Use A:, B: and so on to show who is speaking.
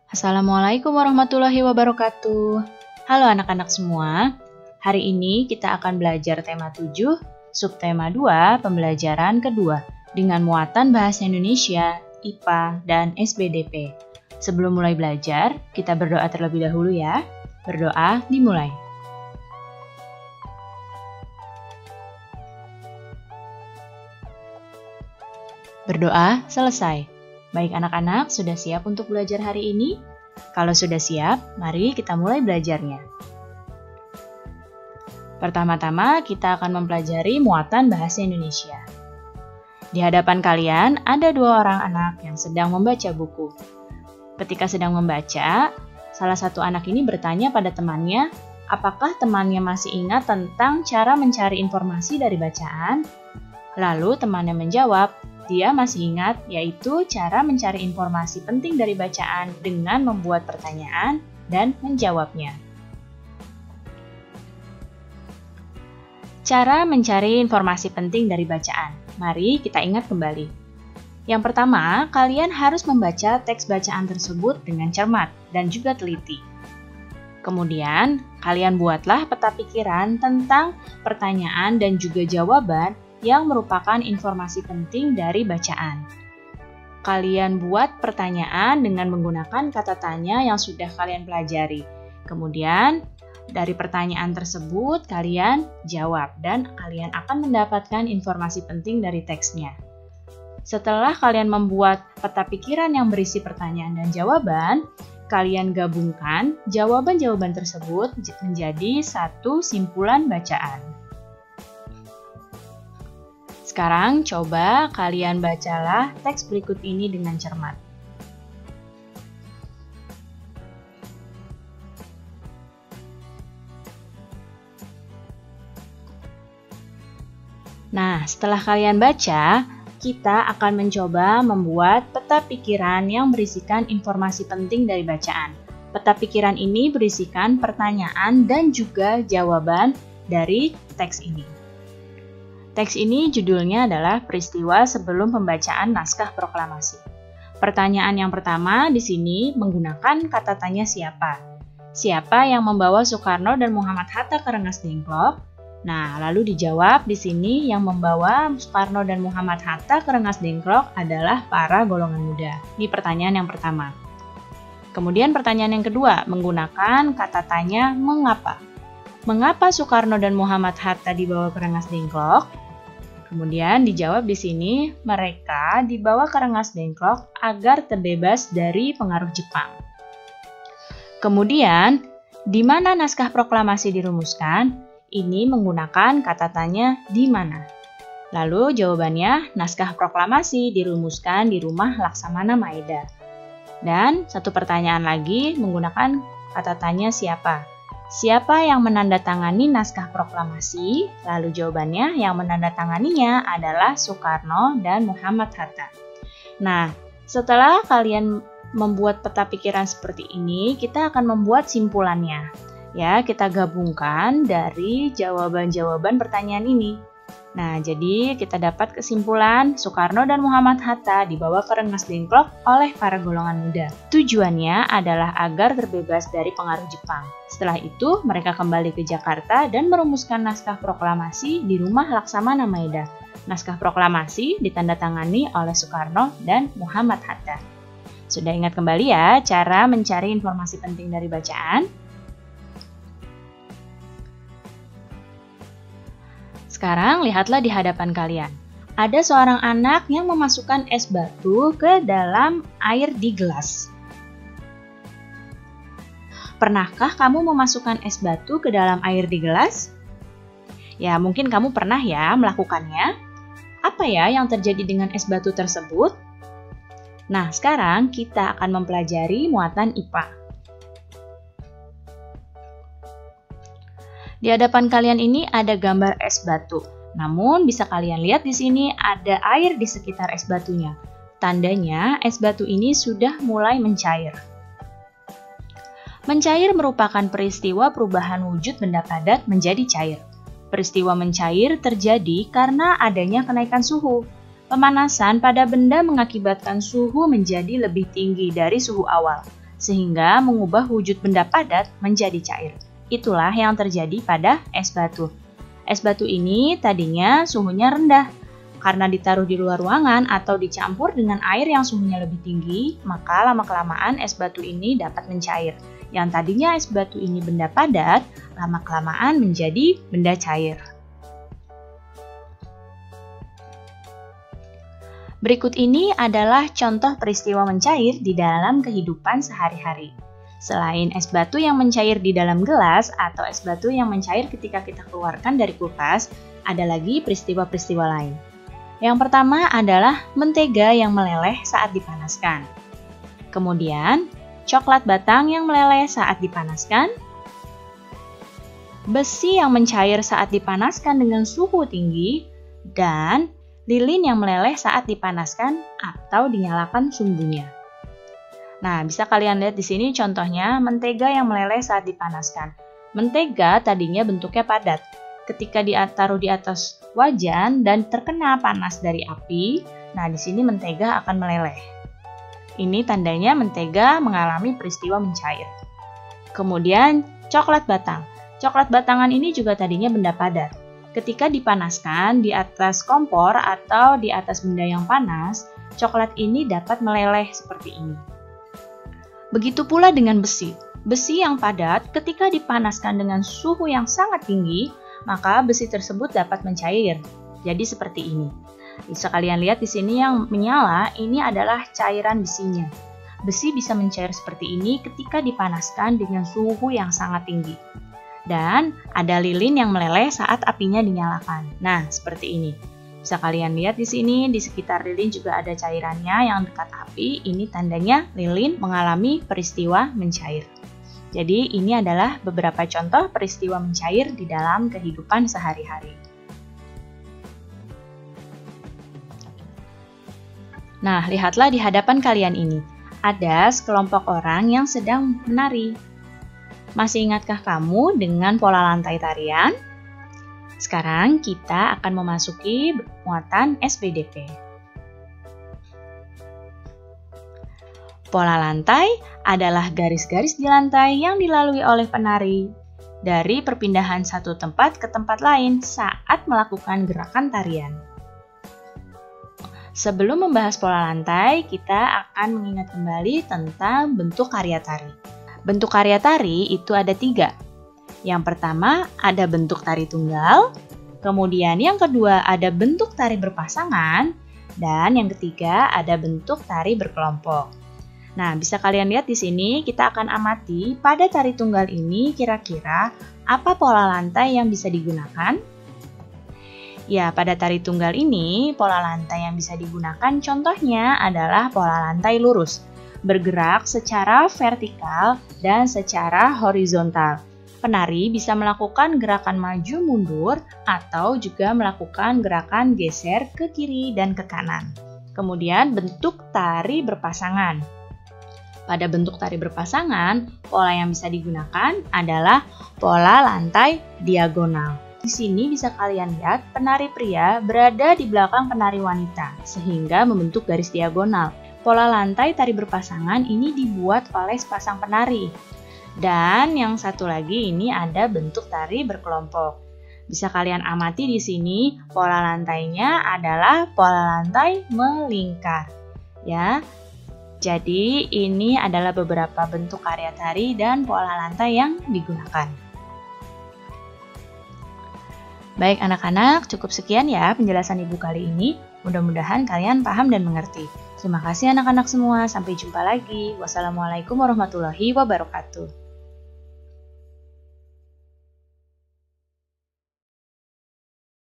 A: Assalamualaikum warahmatullahi wabarakatuh. Halo anak-anak semua. Hari ini kita akan belajar tema 7, subtema 2, pembelajaran kedua dengan muatan bahasa Indonesia, IPA, dan SBDP. Sebelum mulai belajar, kita berdoa terlebih dahulu ya. Berdoa dimulai. Berdoa selesai. Baik anak-anak, sudah siap untuk belajar hari ini? Kalau sudah siap, mari kita mulai belajarnya. Pertama-tama, kita akan mempelajari muatan bahasa Indonesia. Di hadapan kalian, ada dua orang anak yang sedang membaca buku. Ketika sedang membaca, salah satu anak ini bertanya pada temannya, apakah temannya masih ingat tentang cara mencari informasi dari bacaan? Lalu temannya menjawab, dia masih ingat, yaitu cara mencari informasi penting dari bacaan dengan membuat pertanyaan dan menjawabnya. Cara mencari informasi penting dari bacaan. Mari kita ingat kembali. Yang pertama, kalian harus membaca teks bacaan tersebut dengan cermat dan juga teliti. Kemudian, kalian buatlah peta pikiran tentang pertanyaan dan juga jawaban yang merupakan informasi penting dari bacaan. Kalian buat pertanyaan dengan menggunakan kata tanya yang sudah kalian pelajari. Kemudian, dari pertanyaan tersebut kalian jawab dan kalian akan mendapatkan informasi penting dari teksnya. Setelah kalian membuat peta pikiran yang berisi pertanyaan dan jawaban, kalian gabungkan jawaban-jawaban tersebut menjadi satu simpulan bacaan. Sekarang coba kalian bacalah teks berikut ini dengan cermat. Nah, setelah kalian baca, kita akan mencoba membuat peta pikiran yang berisikan informasi penting dari bacaan. Peta pikiran ini berisikan pertanyaan dan juga jawaban dari teks ini. Teks ini judulnya adalah peristiwa sebelum pembacaan naskah proklamasi. Pertanyaan yang pertama di sini menggunakan kata tanya siapa. Siapa yang membawa Soekarno dan Muhammad Hatta ke Rengas Dengklok? Nah, lalu dijawab di sini yang membawa Soekarno dan Muhammad Hatta ke Rengas Dengklok adalah para golongan muda. Ini pertanyaan yang pertama. Kemudian pertanyaan yang kedua menggunakan kata tanya mengapa. Mengapa Soekarno dan Muhammad Hatta dibawa ke Rengas Dengklok? Kemudian dijawab di sini, mereka dibawa ke Rengas Dengklok agar terbebas dari pengaruh Jepang. Kemudian, di mana naskah proklamasi dirumuskan? Ini menggunakan kata tanya di mana. Lalu jawabannya, naskah proklamasi dirumuskan di rumah Laksamana Maeda. Dan satu pertanyaan lagi menggunakan kata tanya siapa. Siapa yang menandatangani naskah proklamasi? Lalu jawabannya yang menandatanganinya adalah Soekarno dan Muhammad Hatta. Nah, setelah kalian membuat peta pikiran seperti ini, kita akan membuat simpulannya. Ya, kita gabungkan dari jawaban-jawaban pertanyaan ini. Nah, jadi kita dapat kesimpulan Soekarno dan Muhammad Hatta dibawa ke Rengas Dengklok oleh para golongan muda. Tujuannya adalah agar terbebas dari pengaruh Jepang. Setelah itu, mereka kembali ke Jakarta dan merumuskan naskah proklamasi di rumah Laksamana Maeda. Naskah proklamasi ditandatangani oleh Soekarno dan Muhammad Hatta. Sudah ingat kembali ya cara mencari informasi penting dari bacaan? Sekarang lihatlah di hadapan kalian. Ada seorang anak yang memasukkan es batu ke dalam air di gelas. Pernahkah kamu memasukkan es batu ke dalam air di gelas? Ya, mungkin kamu pernah ya melakukannya. Apa ya yang terjadi dengan es batu tersebut? Nah, sekarang kita akan mempelajari muatan IPA. Di hadapan kalian ini ada gambar es batu. Namun bisa kalian lihat di sini ada air di sekitar es batunya. Tandanya es batu ini sudah mulai mencair. Mencair merupakan peristiwa perubahan wujud benda padat menjadi cair. Peristiwa mencair terjadi karena adanya kenaikan suhu. Pemanasan pada benda mengakibatkan suhu menjadi lebih tinggi dari suhu awal. sehingga mengubah wujud benda padat menjadi cair. Itulah yang terjadi pada es batu. Es batu ini tadinya suhunya rendah. Karena ditaruh di luar ruangan atau dicampur dengan air yang suhunya lebih tinggi, maka lama-kelamaan es batu ini dapat mencair. Yang tadinya es batu ini benda padat, lama-kelamaan menjadi benda cair. Berikut ini adalah contoh peristiwa mencair di dalam kehidupan sehari-hari. Selain es batu yang mencair di dalam gelas atau es batu yang mencair ketika kita keluarkan dari kulkas, ada lagi peristiwa-peristiwa lain. Yang pertama adalah mentega yang meleleh saat dipanaskan. Kemudian, coklat batang yang meleleh saat dipanaskan. Besi yang mencair saat dipanaskan dengan suhu tinggi. Dan lilin yang meleleh saat dipanaskan atau dinyalakan sumbunya. Nah, bisa kalian lihat di sini contohnya mentega yang meleleh saat dipanaskan. Mentega tadinya bentuknya padat. Ketika ditaruh di atas wajan dan terkena panas dari api, nah di sini mentega akan meleleh. Ini tandanya mentega mengalami peristiwa mencair. Kemudian coklat batang. Coklat batangan ini juga tadinya benda padat. Ketika dipanaskan di atas kompor atau di atas benda yang panas, coklat ini dapat meleleh seperti ini. Begitu pula dengan besi. Besi yang padat ketika dipanaskan dengan suhu yang sangat tinggi, maka besi tersebut dapat mencair. Jadi seperti ini. Bisa kalian lihat di sini yang menyala, ini adalah cairan besinya. Besi bisa mencair seperti ini ketika dipanaskan dengan suhu yang sangat tinggi. Dan ada lilin yang meleleh saat apinya dinyalakan. Nah, seperti ini. Bisa kalian lihat di sini, di sekitar lilin juga ada cairannya yang dekat api. Ini tandanya lilin mengalami peristiwa mencair. Jadi ini adalah beberapa contoh peristiwa mencair di dalam kehidupan sehari-hari. Nah, lihatlah di hadapan kalian ini. Ada sekelompok orang yang sedang menari. Masih ingatkah kamu dengan pola lantai tarian? Sekarang kita akan memasuki muatan SPDP. Pola lantai adalah garis-garis di lantai yang dilalui oleh penari dari perpindahan satu tempat ke tempat lain saat melakukan gerakan tarian. Sebelum membahas pola lantai, kita akan mengingat kembali tentang bentuk karya tari. Bentuk karya tari itu ada 3. Yang pertama ada bentuk tari tunggal, kemudian yang kedua ada bentuk tari berpasangan, dan yang ketiga ada bentuk tari berkelompok. Nah, bisa kalian lihat di sini, kita akan amati pada tari tunggal ini kira-kira apa pola lantai yang bisa digunakan? Ya, pada tari tunggal ini, pola lantai yang bisa digunakan contohnya adalah pola lantai lurus, bergerak secara vertikal dan secara horizontal. Penari bisa melakukan gerakan maju mundur atau juga melakukan gerakan geser ke kiri dan ke kanan. Kemudian bentuk tari berpasangan. Pada bentuk tari berpasangan, pola yang bisa digunakan adalah pola lantai diagonal. Di sini bisa kalian lihat penari pria berada di belakang penari wanita, sehingga membentuk garis diagonal. Pola lantai tari berpasangan ini dibuat oleh sepasang penari. Dan yang satu lagi ini ada bentuk tari berkelompok. Bisa kalian amati di sini, pola lantainya adalah pola lantai melingkar. Ya. Jadi ini adalah beberapa bentuk karya tari dan pola lantai yang digunakan. Baik anak-anak, cukup sekian ya penjelasan Ibu kali ini. Mudah-mudahan kalian paham dan mengerti. Terima kasih anak-anak semua, sampai jumpa lagi. Wassalamualaikum warahmatullahi wabarakatuh.